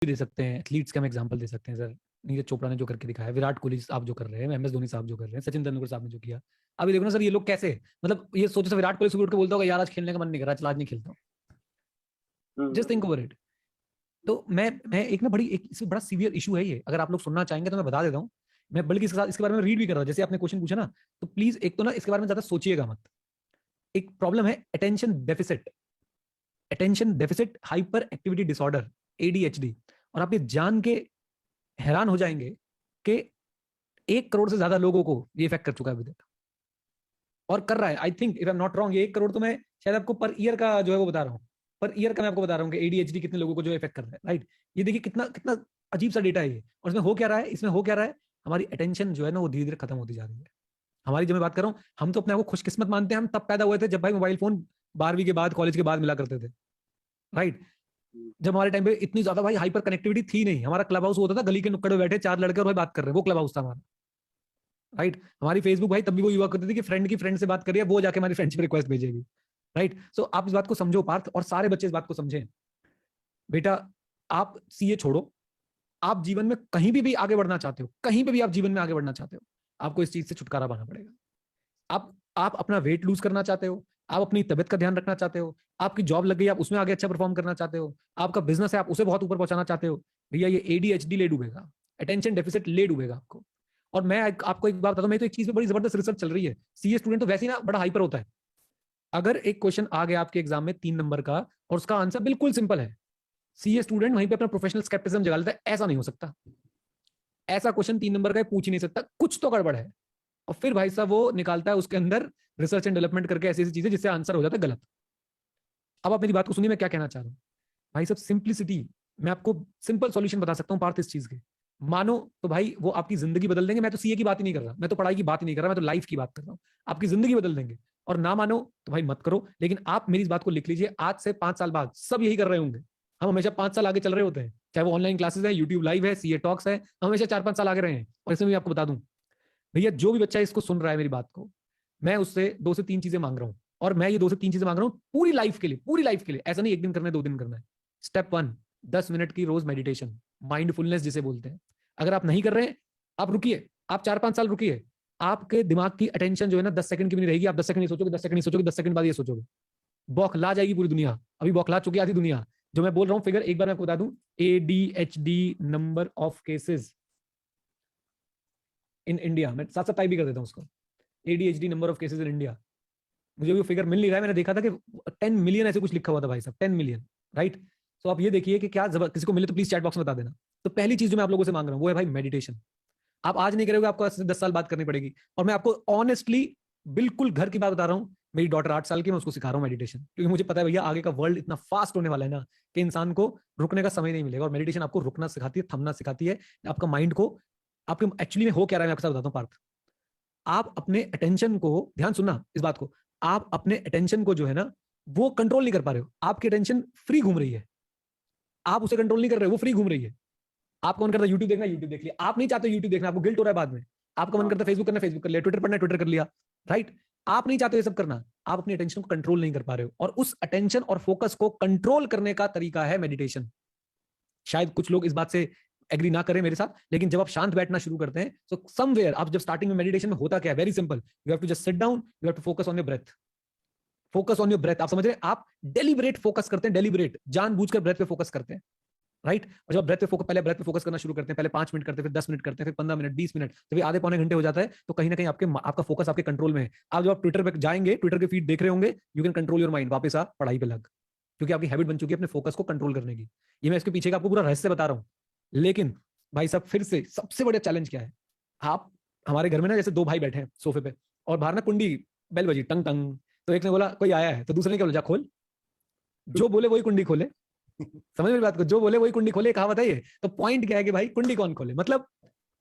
दे सकते हैं, एथलीट्स के हम एग्जांपल दे सकते हैं सर। नीरज चोपड़ा ने जो करके दिखाया, विराट कोहली आप जो कर रहे हैं, एमएस धोनी साहब जो कर रहे हैं, सचिन तेंदुलकर साहब ने जो किया। अभी देखो ना सर, ये लोग कैसे, मतलब ये सोचो सर, विराट कोहली सुबह उठ के बोलता होगा यार आज खेलने का मन नहीं कर रहा, चल आज नहीं खेलता हूँ। Just think over it. तो मैं एक ना बड़ी एक इसमें बड़ा सीवियर इशू है ये। अगर आप लोग सुनना चाहेंगे तो मैं बता देता हूँ। मैं बल्कि इसके साथ इसके बारे में रीड भी कर रहा हूँ, जैसे आपने क्वेश्चन पूछा ना, तो प्लीज एक तो ना इसके बारे में ज्यादा सोचिएगा मत। एक प्रॉब्लम है attention deficit hyper activity disorder, ADHD. और आप ये जान के हैरान हो जाएंगे कि 1 करोड़ से ज्यादा लोगों को ये इफेक्ट कर चुका है अभी तक, और कर रहा है। I think if I am not wrong, ये 1 करोड़ तो मैं शायद आपको पर ईयर का जो है वो बता रहा हूँ। पर ईयर का मैं आपको बता रहा हूँ कि एडीएचडी कितने लोगों को जो इफेक्ट कर रहा है, राइट। ये देखिए कितना कितना अजीब सा डेटा है ये। और इसमें हो क्या रहा है, हमारी अटेंशन जो है ना वो धीरे धीरे खत्म होती जा रही है हमारी। जब मैं बात कर रहा हूँ, हम तो अपने आप को खुशकिस्मत मानते हैं, हम तब पैदा हुए थे जब भाई मोबाइल फोन 12वीं के बाद, कॉलेज के बाद मिला करते थे, राइट। जब हमारे टाइम पे इतनी ज्यादा भाई हाइपर कनेक्टिविटी थी नहीं। हमारा क्लब हाउस होता था, गली के नुक्कड़ में बैठे 4 लड़के और भाई बात कर रहे हैं, वो क्लब हाउस था हमारा, राइट। हमारी फेसबुक भाई तब भी वो युवा करती थी कि फ्रेंड की फ्रेंड से बात करिए, वो जाके हमारी फ्रेंडशिप रिक्वेस्ट भेजेगी, राइट। सो आप इस बात को समझो पार्थ, और सारे बच्चे इस बात को समझें। बेटा आप सीए छोड़ो, आप जीवन में कहीं भी आगे बढ़ना चाहते हो, कहीं पे भी आप जीवन में आगे बढ़ना चाहते हो, आपको इस चीज से छुटकारा पाना पड़ेगा। आप अपना वेट लूज करना चाहते हो, आप अपनी तबियत का ध्यान रखना चाहते हो, आपकी जॉब लग गई, आप उसमें आगे अच्छा परफॉर्म करना चाहते हो, आपका बिजनेस है आप उसे बहुत ऊपर पहुंचाना चाहते हो, भैया ये एडीएचडी ले डूबेगा, अटेंशन डेफिसिट ले डूबेगा आपको। और मैं आपको एक बात बताता हूं, मैं तो एक चीज में बड़ी जबरदस्त रिसर्च चल रही है। सीए स्टूडेंट तो वैसे ही ना बड़ा हाइपर होता है। अगर एक क्वेश्चन आ गया आपके एग्जाम में 3 नंबर का और उसका आंसर बिल्कुल सिंपल है, सीए स्टूडेंट वहीं पे अपना प्रोफेशनल स्केप्टिज्म जगा लेता है, ऐसा नहीं हो सकता, ऐसा क्वेश्चन 3 नंबर का पूछ ही नहीं सकता, कुछ तो गड़बड़ है। और फिर भाई साहब वो निकालता है उसके अंदर रिसर्च एंड डेवलपमेंट करके ऐसी ऐसी चीजें जिससे आंसर हो जाता है गलत। अब आप मेरी बात को सुनिए, मैं क्या कहना चाह रहा हूँ भाई साहब। सिंप्लिसिटी, मैं आपको सिंपल सॉल्यूशन बता सकता हूँ पार्थ इस चीज के। मानो तो भाई वो आपकी जिंदगी बदल देंगे। मैं तो सीए की बात ही नहीं कर रहा, मैं तो पढ़ाई की बात ही नहीं कर रहा, मैं तो लाइफ की बात कर रहा हूँ। आपकी जिंदगी बदल देंगे। और ना मानो तो भाई मत करो, लेकिन आप मेरी इस बात को लिख लीजिए, आज से 5 साल बाद सब यही कर रहे होंगे। हम हमेशा 5 साल आगे चल रहे होते हैं, चाहे वो ऑनलाइन क्लासेस है, यूट्यूब लाइव है, सीए टॉक्स है, हम हमेशा 4-5 साल आगे रहे हैं। और इसमें भी आपको बता दूं भैया, जो भी बच्चा इसको सुन रहा है मेरी बात को, मैं उससे 2 से 3 चीजें मांग रहा हूँ। और मैं ये 2 से 3 चीजें मांग रहा हूँ पूरी लाइफ के लिए, पूरी लाइफ के लिए। ऐसा नहीं 1 दिन करना है 2 दिन करना है। स्टेप 1, 10 मिनट की रोज मेडिटेशन, माइंडफुलनेस जिसे बोलते हैं। अगर आप नहीं कर रहे हैं, आप रुकिए, आप 4-5 साल रुकिए। आपके दिमाग की अटेंशन जो है ना 10 सेकंड की भी नहीं रहेगी। आप 10 सेकंड नहीं सोचोगे, 10 सेकंड नहीं सोचोगे, 10 सेकंड बाद ये सोचोगे, बौखला जाएगी पूरी दुनिया। अभी बौखला चुकी आधी दुनिया। जो मैं बोल रहा हूँ फिगर एक बार मैं आपको बता दूं, ADHD number of cases in India, मैं साथ साथ टाइप भी कर देता हूँ उसको, ADHD number of cases in India. मुझे भी फिगर मिल नहीं रहा है, मैंने देखा था कि 10 मिलियन ऐसे कुछ लिखा हुआ था भाई साहब, 10 मिलियन, राइट। तो आप ये देखिए कि क्या किसी को मिले तो प्लीज चैट बॉक्स में बता देना। तो पहली चीज जो मैं आप लोगों से मांग रहा हूँ वो है भाई मेडिटेशन। आप आज नहीं करोगे, आपको 10 साल बात करनी पड़ेगी। और मैं आपको ऑनेस्टली बिल्कुल घर की बात बता रहा हूँ, मेरी डॉटर 8 साल की, मैं उसको सिखा रहा हूँ मेडिटेशन, क्योंकि मुझे पता है भैया आगे का वर्ल्ड इतना फास्ट होने वाला है ना कि इंसान को रुकने का समय नहीं मिलेगा। और मेडिटेशन आपको रुकना सिखाती है, थमना सिखाती है, आपका माइंड को। आपके एक्चुअली में हो क्या रहा है मैं आपके साथ बताता हूँ पार्थ। आप अपने अटेंशन को, ध्यान सुनना इस बात को, आप अपने अटेंशन को जो है ना वो कंट्रोल नहीं कर पा रहे हो। आपकी अटेंशन फ्री घूम रही है, आप उसे कंट्रोल नहीं कर रहे हो, वो फ्री घूम रही है। आपको मन करता है यूट्यूब देखना, यूट्यूब देख लिया। आप नहीं चाहते यूट्यूब देखना, आपको गिल्ट हो रहा है बाद में। आपका मन करता है फेसबुक करना, फेसबुक कर लिया, ट्विटर पढ़ना, ट्विटर कर लिया, राइट। आप नहीं चाहते ये सब करना, आप अपनी अटेंशन को कंट्रोल नहीं कर पा रहे हो। और उस अटेंशन और फोकस को कंट्रोल करने का तरीका है मेडिटेशन। शायद कुछ लोग इस बात से एग्री ना करें मेरे साथ, लेकिन जब आप शांत बैठना शुरू करते हैं तो समवेयर, आप जब स्टार्टिंग में मेडिटेशन में होता क्या है, very simple, you have to just sit down, you have to focus on your breath, focus on your breath. आप समझ रहे हैं, आप डेलिबरेट फोकस करते हैं, डेलिबरेट जानबूझकर ब्रेथ पे फोकस करते हैं, राइट। और जब ब्रेथ पे फोकस, पहले ब्रेथ पे फोकस करना शुरू करते हैं, पहले 5 मिनट करते हैं, फिर 10 मिनट करते हैं, फिर 15 मिनट, 20 मिनट, जब आधे पौने घंटे हो जाता है तो कहीं ना कहीं आपका फोकस आपके कंट्रोल में है। आप जब आप ट्विटर पे जाएंगे, ट्विटर के फीड देख रहे होंगे, you can control your mind, वापस आप पढ़ाई पे लग, क्योंकि आपकी हैबिट बन चुकी है अपने फोकस को कंट्रोल करने की। ये मैं इसके पीछे का आपको पूरा रहस्य बता रहा हूँ। लेकिन भाई साहब फिर से सबसे बड़ा चैलेंज क्या है, आप हमारे घर में ना जैसे 2 भाई बैठे हैं सोफे पे, और बाहर ना कुंडी बेल बजी टंग टंग, तो एक ने बोला कोई आया है, तो दूसरे ने क्या बोला, जा खोल। जो बोले वही कुंडी खोले, समझ मेरी बात को, जो बोले वही कुंडी खोले, कहावत है ये। तो पॉइंट क्या है कि भाई कुंडी कौन खोले, मतलब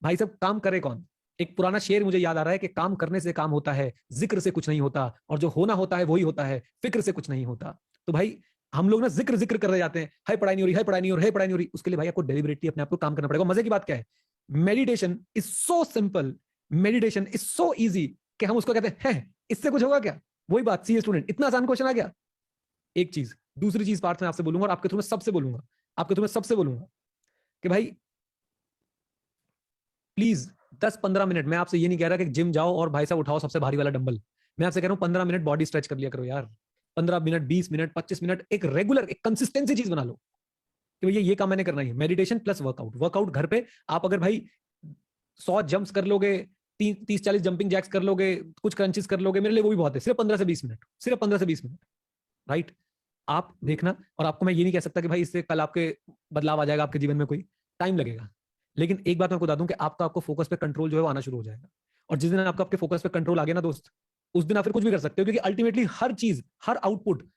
भाई साहब काम करे कौन। एक पुराना शेर मुझे याद आ रहा है कि काम करने से काम होता है, जिक्र से कुछ नहीं होता, और जो होना होता है वही होता है, फिक्र से कुछ नहीं होता। तो भाई हम लोग ना जिक्र जिक्र कर रहे जाते हैं, हाय पढ़ाई नहीं हो रही, हाय पढ़ाई नहीं हो रही, हाय पढ़ाई नहीं हो रही। उसके लिए भाई आपको डेलिबरेटली अपने आप को काम करना पड़ेगा। मजे की बात क्या है, meditation is so simple, meditation is so easy कि हम उसको कहते हैं इससे कुछ होगा क्या। वही बात, सी स्टूडेंट, इतना आसान क्वेश्चन आ गया। एक चीज, दूसरी चीज पार्थ में आपसे बोलूंगा, और आपके थ्रू में सबसे बोलूंगा, आपके थ्रू में सबसे बोलूंगा। कि भाई प्लीज 10-15 मिनट, मैं आपसे ये नहीं कह रहा कि जिम जाओ और भाई साहब उठाओ सबसे भारी वाला डंबल, मैं आपसे कह रहा हूँ 15 मिनट बॉडी स्ट्रेच कर लिया करो यार। 15 मिनट, 20 मिनट, 25 मिनट, एक रेगुलर, एक कंसिस्टेंसी चीज बना लो कि भैया ये काम मैंने करना ही है। Meditation plus workout. वर्कआउट घर पे आप अगर भाई 100 जंप्स कर लोगे, 30-40 जंपिंग जैक्स कर लोगे, कुछ क्रंचेस कर लोगे, मेरे लिए वो भी बहुत है। सिर्फ 15 से 20 मिनट, सिर्फ 15 से 20 मिनट, राइट। आप देखना, और आपको मैं ये नहीं कह सकता कि भाई इससे कल आपके बदलाव आ जाएगा आपके जीवन में, कोई टाइम लगेगा। लेकिन एक बात मैं बता दूं कि आपको फोकस पे कंट्रोल जो है वो आना शुरू हो जाएगा। और जिस दिन आपको आपके फोकस पे कंट्रोल आ गया ना दोस्त, उस दिन आप फिर कुछ भी कर सकते हो, क्योंकि अल्टीमेटली हर चीज, हर आउटपुट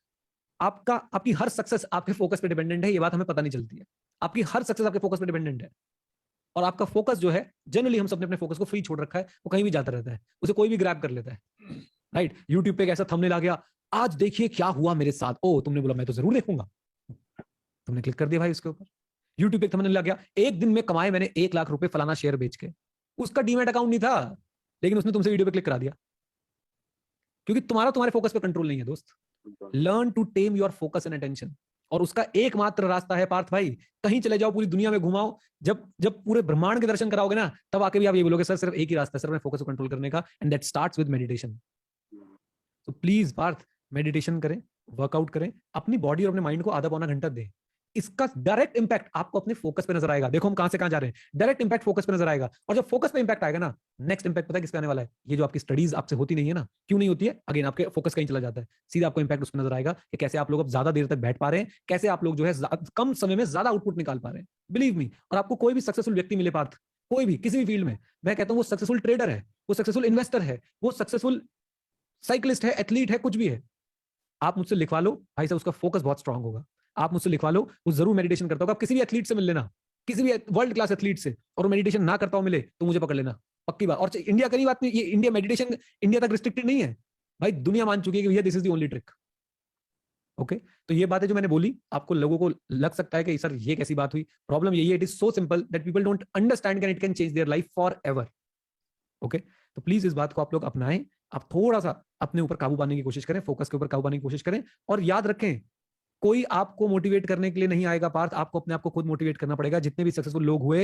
आपका, आपकी हर सक्सेस आपके फोकस पे डिपेंडेंट है। ये बात हमें पता नहीं चलती है। आपकी हर सक्सेस आपके फोकस पे डिपेंडेंट है। और आपका फोकस जो है, जनरली हम सबने अपने फोकस को फ्री छोड़ रखा है, वो कहीं भी जाता रहता है, उसे कोई भी ग्रैब कर लेता है, राइट। यूट्यूब पे एक ऐसा थंबनेल आ गया, आज देखिए क्या हुआ मेरे साथ, ओ तुमने बोला मैं तो जरूर देखूंगा, तुमने क्लिक कर दिया भाई उसके ऊपर। यूट्यूब पे एक थंबनेल आ गया, एक दिन में कमाए मैंने 1 लाख रुपए फलाना शेयर बेच के, उसका डीमैट अकाउंट नहीं था, लेकिन उसने तुमसे वीडियो पे क्लिक करा दिया, क्योंकि तुम्हारे फोकस पे कंट्रोल नहीं है दोस्त। Learn to tame your focus and attention. और उसका एकमात्र रास्ता है पार्थ भाई, कहीं चले जाओ, पूरी दुनिया में घुमाओ, जब जब पूरे ब्रह्मांड के दर्शन कराओगे ना, तब आके भी आप ये बोलोगे सर सिर्फ एक ही रास्ता है सर अपने फोकस को कंट्रोल करने का, and that starts with meditation. तो प्लीज पार्थ, मेडिटेशन करें, वर्कआउट करें, अपनी बॉडी और अपने माइंड को आधा पौना घंटा दें। इसका डायरेक्ट इंपैक्ट आपको अपने फोकस पे नजर आएगा। देखो हम कहां से कहां जा रहे हैं, डायरेक्ट इंपैक्ट फोकस पे नजर आएगा। और जब फोकस पे इंपैक्ट आएगा ना, नेक्स्ट इंपैक्ट पता है किसका आने वाला है? ये जो आपकी स्टडीज आपसे होती नहीं है ना, क्यों नहीं होती है? अगेन आपके फोकस कहीं चला जाता है, सीधा आपको इंपैक्ट उस पर नजर आएगा कि कैसे आप लोग अब ज्यादा देर तक बैठ पा रहे हैं, कैसे आप लोग जो है कम समय में ज्यादा आउटपुट निकाल पा रहे हैं। Believe me. और आपको कोई भी सक्सेसफुल व्यक्ति मिले पार्थ, कोई भी किसी भी फील्ड में, मैं कहता हूं वो सक्सेसफुल ट्रेडर है, वो सक्सेसफुल इन्वेस्टर है, वो सक्सेसफुल साइकिलिस्ट है, एथलीट है, कुछ भी है, आप मुझसे लिखवा लो भाई साहब, उसका फोकस बहुत स्ट्रांग होगा। आप मुझसे लिखवा लो, वो जरूर मेडिटेशन करता होगा। आप किसी भी एथलीट से मिल लेना, किसी भी वर्ल्ड क्लास एथलीट से, और वो मेडिटेशन ना करता हो मिले तो मुझे पकड़ लेना, पक्की बात। और इंडिया की बात नहीं, ये इंडिया मेडिटेशन इंडिया तक रिस्ट्रिक्टेड नहीं है भाई, दुनिया मान चुकी है कि भैया this is the only trick. Okay, तो ये बातें जो मैंने बोली, आपको लोगों को लग सकता है कि सर ये कैसी बात हुई। प्रॉब्लम यही है, it is so simple that people don't understand can it can change their life for ever. Okay, तो प्लीज इस बात को आप लोग अपनाएं। आप थोड़ा सा अपने ऊपर काबू पाने की कोशिश करें, फोकस के ऊपर काबू पाने की कोशिश करें। और याद रखें, कोई आपको मोटिवेट करने के लिए नहीं आएगा पार्थ, आपको अपने आप को खुद मोटिवेट करना पड़ेगा। जितने भी सक्सेसफुल लोग हुए,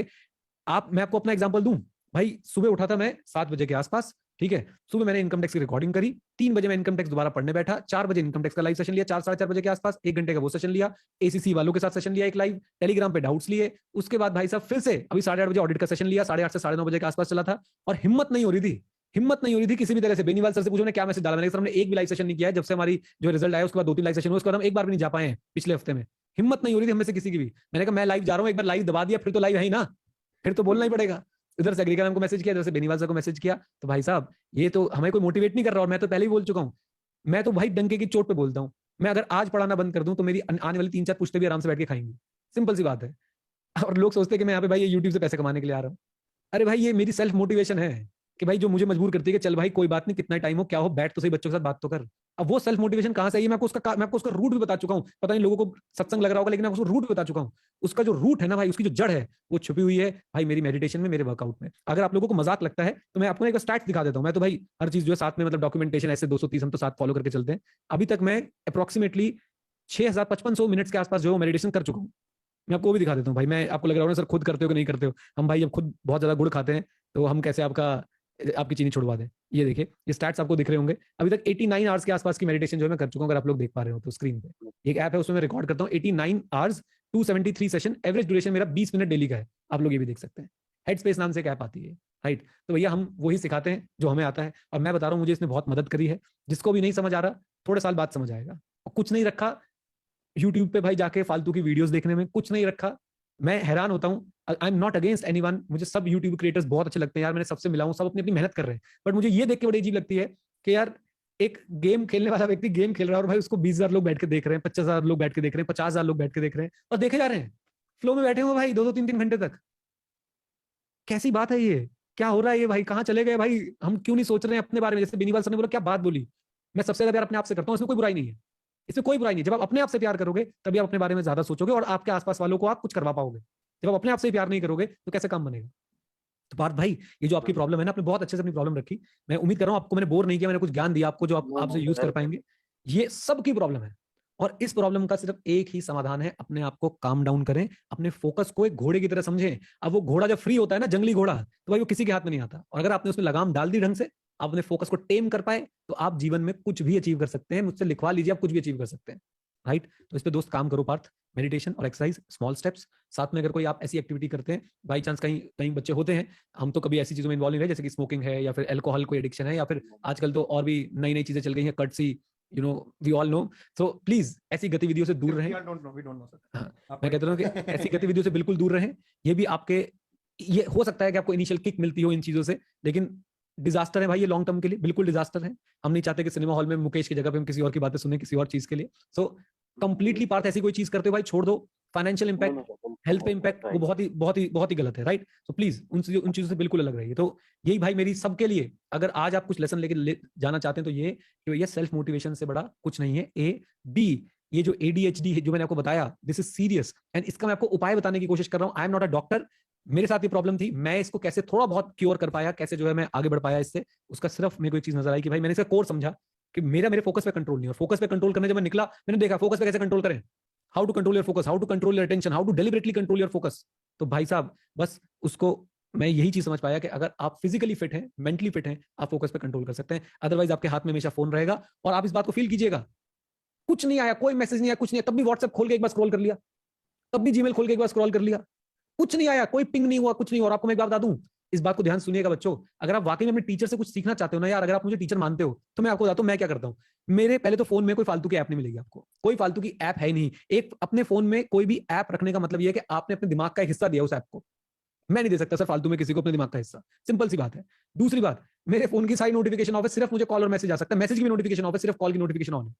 मैं आपको अपना एग्जांपल दूं भाई, सुबह उठा था मैं 7 बजे के आसपास, ठीक है। सुबह मैंने इनकम टैक्स की रिकॉर्डिंग करी, 3 बजे मैं इनकम टैक्स दोबारा पढ़ने बैठा, 4 बजे इनकम टैक्स का लाइव सेशन लिया, 4-4:30 बजे के आसपास 1 घंटे का वो सेशन लिया, एसीसी वालों के साथ सेशन लिया एक लाइव, टेलीग्राम पे डाउट्स लिए। उसके बाद भाई साहब फिर से अभी 8:30 बजे ऑडिट का सेशन लिया, 8:30 से 9:30 बजे के आसपास चला था। और हिम्मत नहीं हो रही थी, हिम्मत नहीं हो रही थी किसी भी तरह से। बेनीवाल सर से पूछो ने क्या मैसेज डाला, मैंने सर हमने एक भी लाइव सेशन नहीं किया है जब से हमारी जो रिजल्ट आया, उसके बाद 2-3 लाइव सेशन हुए, उसके बाद हम एक बार भी नहीं जा पाए हैं पिछले हफ्ते में। हिम्मत नहीं हो रही थी हमें से किसी की भी। मैंने कहा मैं लाइव जा रहा हूँ, एक बार लाइव दबा दिया फिर तो लाइव है ही ना, फिर तो बोलना ही पड़ेगा। इधर से एग्रीकल को मैसेज किया, इधर से बेनीवाल सर को मैसेज किया। तो भाई साहब ये तो हमें कोई मोटिवेट नहीं कर रहा, और मैं तो पहले ही बोल चुका हूँ, मैं तो भाई डंके की चोट पे बोलता हूँ। मैं अगर आज पढ़ाना बंद कर दूं तो मेरी आने वाली 3-4 पुश्ते भी आराम से बैठ के खाएंगी, सिंपल सी बात है। और लोग सोचते हैं कि मैं यहाँ पे भाई ये यूट्यूब से पैसे कमाने के लिए आ रहा हूँ। अरे भाई ये मेरी सेल्फ मोटिवेशन है कि भाई जो मुझे मजबूर करती है कि चल भाई कोई बात नहीं, कितना टाइम हो क्या हो, बैठ तो सही बच्चों के साथ बात तो कर। अब वो सेल्फ मोटिवेशन कहां से आई है, मैं आपको उसका रूट भी बता चुका हूं। पता नहीं लोगों को सत्संग लग रहा होगा, लेकिन मैं उसको रूट भी बता चुका हूं। उसका जो रूट है ना भाई, उसकी जो जड़ है वो छुपी हुई है भाई मेरी मेडिटेशन में, मेरे वर्कआउट में। अगर आप लोगों को मजाक लगता है तो मैं आपको एक स्टैट्स दिखा देता हूं। मैं तो भाई हर चीज जो है साथ में, मतलब डॉक्यूमेंटेशन ऐसे 230 हम तो साथ फॉलो करके चलते हैं। अभी तक मैं अप्रोक्सीमेटली 6,500 मिनट्स के आसपास जो मेडिटेशन कर चुका हूँ। मैं आपको वो भी दिखा देता हूँ भाई। मैं आपको लग रहा हूँ ना सर खुद करते हो कि नहीं करते हो, हम भाई जब खुद बहुत ज्यादा गुड़ खाते हैं तो हम कैसे आपकी चीनी छुड़वा दें। ये देखिए, ये स्टैट्स आपको दिख रहे होंगे। अभी तक 89 आवर्स के आसपास की मेडिटेशन जो है मैं कर चुका हूं, अगर आप लोग देख पा रहे हो तो स्क्रीन पे एक ऐप है, उसमें मैं रिकॉर्ड करता हूँ 89 आवर्स 273 सेशन, एवरेज ड्यूरेशन मेरा 20 मिनट डेली का है। आप लोग ये भी देख सकते हैं, हेड स्पेस नाम से एक ऐप आती है, राइट। तो भैया हम वही सिखाते हैं जो हमें आता है, और मैं बता रहा हूँ मुझे इसने बहुत मदद करी है। जिसको भी नहीं समझ आ रहा, थोड़े साल बाद समझ आएगा। और कुछ नहीं रखा यूट्यूब पे भाई जाके फालतू की वीडियोस देखने में, कुछ नहीं रखा। मैं हैरान होता हूँ, I am not against anyone, मुझे सब यूट्यूब क्रिएटर्स बहुत अच्छे लगते हैं यार, मैंने सबसे मिला हूँ, सब अपनी अपनी मेहनत कर रहे हैं। बट मुझे ये देख के बड़ी अजीब लगती है कि यार एक गेम खेलने वाला व्यक्ति गेम खेल रहा है और भाई उसको 20,000 लोग बैठ के देख रहे हैं, 50,000 लोग बैठ के देख रहे हैं, 50,000 लोग बैठ के देख रहे हैं, और देखे जा रहे हैं, फ्लो में बैठे हुए भाई 2-2 3-3 घंटे तक। कैसी बात है ये, क्या हो रहा है ये भाई, कहाँ चले गए भाई? हम क्यों नहीं सोच रहे हैं अपने बारे में? जैसे बेनीवाल सर ने बोला, क्या बात बोली, मैं सबसे ज्यादा प्यार अपने आप से करता हूँ, इसमें कोई बुराई नहीं है, इसमें कोई बुराई नहीं। जब आप अपने आप से प्यार करोगे तभी आप अपने बारे में ज्यादा सोचोगे और आपके आसपास वालों को आप कुछ करवा पाओगे। जब आप अपने आप से प्यार नहीं करोगे तो कैसे काम बनेगा? तो पार्थ भाई, ये जो आपकी प्रॉब्लम है ना, आपने बहुत अच्छे से अपनी प्रॉब्लम रखी। मैं उम्मीद कर रहा हूँ आपको मैंने बोर नहीं किया, मैंने कुछ ज्ञान दिया आपको जो आप आपसे यूज कर पाएंगे। ये सबकी प्रॉब्लम है, और इस प्रॉब्लम का सिर्फ एक ही समाधान है, अपने आप को काम डाउन करें, अपने फोकस को एक घोड़े की तरह समझें। अब वो घोड़ा जब फ्री होता है ना, जंगली घोड़ा, तो भाई वो किसी के हाथ में नहीं आता। और अगर आपने उसमें लगाम डाल दी ढंग से, आप अपने फोकस को टेम कर पाए, तो आप जीवन में कुछ भी अचीव कर सकते हैं। मुझसे लिखवा लीजिए, आप कुछ भी अचीव कर सकते हैं। राइट? तो इस पे दोस्त काम करो पार्थ, मेडिटेशन और एक्सरसाइज, स्मॉल स्टेप्स। साथ में अगर कोई आप ऐसी एक्टिविटी करते हैं, बाई चांस कहीं कहीं बच्चे होते हैं, हम तो कभी ऐसी चीजों में इन्वॉल्व नहीं रहे, जैसे कि स्मोकिंग है या फिर अल्कोहल कोई एडिक्शन है, या फिर आजकल तो और भी नई नई चीजें चल गई हैं, courtesy, you know, we all know. So please ऐसी गतिविधियों से दूर रहें। हाँ, मैं कहता हूँ कि ऐसी गतिविधियों से बिल्कुल दूर रहें। ये भी आपके, ये हो सकता है कि आपको इनिशियल किक मिलती हो इन चीजों से, लेकिन डिजास्टर है भाई ये लॉन्ग टर्म के लिए, बिल्कुल डिजास्टर है। हम नहीं चाहते कि सिनेमा हॉल में मुकेश की जगह पे हम किसी और की बातें सुने किसी और चीज के लिए। सो कंप्लीटली पार्थ ऐसी कोई चीज करते हो भाई छोड़ दो। फाइनेंशियल इंपैक्ट, हेल्थ पे इंपैक्ट, वो बहुत ही गलत है। राइट? तो प्लीज उन चीजों से बिल्कुल अलग रहिए। तो यही भाई मेरी सबके लिए, अगर आज आप कुछ लेसन लेके जाना चाहते हैं तो ये कि भैया सेल्फ मोटिवेशन से बड़ा कुछ नहीं है। ए बी, ये जो ADHD है जो मैंने आपको बताया, दिस इज सीरियस, एंड इसका मैं आपको उपाय बताने की कोशिश कर रहा हूं। I am not a doctor, मेरे साथ ये प्रॉब्लम थी, मैं इसको कैसे थोड़ा बहुत क्योर कर पाया, कैसे जो है मैं आगे बढ़ पाया इससे, उसका सिर्फ मेरे को एक चीज नजर आई कि भाई मैंने इसका कोर समझा कि मेरे फोकस पे कंट्रोल नहीं है। फोकस पे कंट्रोल करने जब मैं निकला, मैंने देखा फोकस पे कैसे कंट्रोल करें, how to control your focus, how to control your attention, how to deliberately control your focus. तो भाई साहब बस उसको मैं यही चीज समझ पाया कि अगर आप फिजिकली फिट हैं, मेंटली फिट हैं, आप फोकस पे कंट्रोल कर सकते हैं। अदरवाइज आपके हाथ में हमेशा फोन रहेगा। और आप इस बात को फील कीजिएगा, कुछ नहीं आया, कोई मैसेज नहीं आया, कुछ नहीं आया, तब भी व्हाट्सएप खोल के एक बार स्क्रॉल कर लिया, तब भी जीमेल खोल के एक बार स्क्रॉल कर लिया, कुछ नहीं आया, कोई पिंग नहीं हुआ, कुछ नहीं हुआ। और आपको मैं एक बात बता दूं, इस बात को ध्यान सुनिएगा बच्चों, अगर आप वाकई में अपने टीचर से कुछ सीखना चाहते हो ना यार, अगर आप मुझे टीचर मानते हो, तो मैं आपको बताता हूं मैं क्या करता हूं। मेरे पहले तो फोन में कोई फालतू की ऐप नहीं मिलेगी आपको, कोई फालतू की ऐप है ही नहीं। एक अपने फोन में कोई भी ऐप रखने का मतलब यह है कि आपने अपने दिमाग का एक हिस्सा दिया उस ऐप को। मैं नहीं दे सकता सर फालतू में किसी को अपने दिमाग का हिस्सा, सिंपल सी बात है। दूसरी बात, मेरे फोन की सारी नोटिफिकेशन ऑफ है, सिर्फ मुझे कॉल और मैसेज आ सकता है, मैसेज की भी नोटिफिकेशन ऑफ है, सिर्फ कॉल की नोटिफिकेशन ऑन है,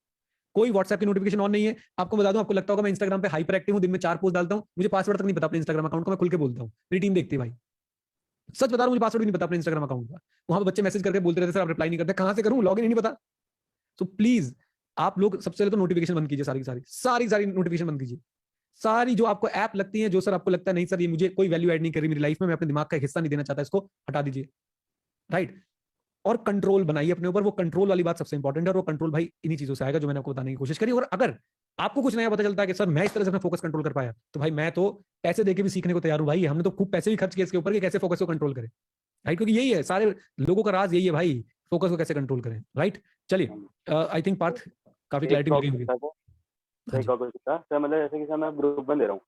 कोई व्हाट्सएप की नोटिफिकेशन ऑन नहीं है। आपको बता दूं, आपको लगता होगा मैं इंस्टाग्राम पे हाइपर एक्टिव हूं, दिन में 4 पोस्ट डालता हूं, मुझे पासवर्ड तक नहीं पता अपने इंस्टाग्राम अकाउंट का, मैं खुल के बोलता हूं, मेरी टीम देखती है भाई, सच बता रहा हूं, मुझे पासवर्ड भी नहीं पता अपने इंस्टाग्राम अकाउंट का। वहां पे बच्चे मैसेज करके बोलते रहते सर आप रिप्लाई नहीं करते, कहां से करूं, लॉगिन ही नहीं पता। सो प्लीज आप लोग सबसे पहले तो नोटिफिकेशन बंद कीजिए, सारी नोटिफिकेशन बंद कीजिए, सारी जो आपको ऐप लगती है, जो सर आपको लगता है नहीं सर ये मुझे कोई वैल्यू ऐड नहीं कर रही मेरी लाइफ में, मैं अपने दिमाग का एक हिस्सा नहीं देना चाहता, इसको हटा दीजिए। राइट? और कंट्रोल बनाइए अपने ऊपर, वो कंट्रोल वाली बात सबसे इंपॉर्टेंट है, और वो कंट्रोल भाई इन्हीं चीजों से आएगा जो मैंने आपको बताने की कोशिश करी। और अगर आपको कुछ नया पता चलता है कि सर मैं इस तरह से अपना फोकस कंट्रोल कर पाया, तो भाई मैं तो पैसे देके भी सीखने को तैयार हूं भाई, हमने तो खूब पैसे भी खर्च किए इसके ऊपर कि कैसे फोकस को कंट्रोल करें। राइट? क्योंकि यही है सारे लोगों का राज, यही है भाई, फोकस को कैसे कंट्रोल करें। राइट? चलिए आई थिंक पार्थ काफी क्लैरिटी मिल गई होगी। हाँ जी। सर मतलब जैसे कि सर मैं ग्रुप में दे रहा हूँ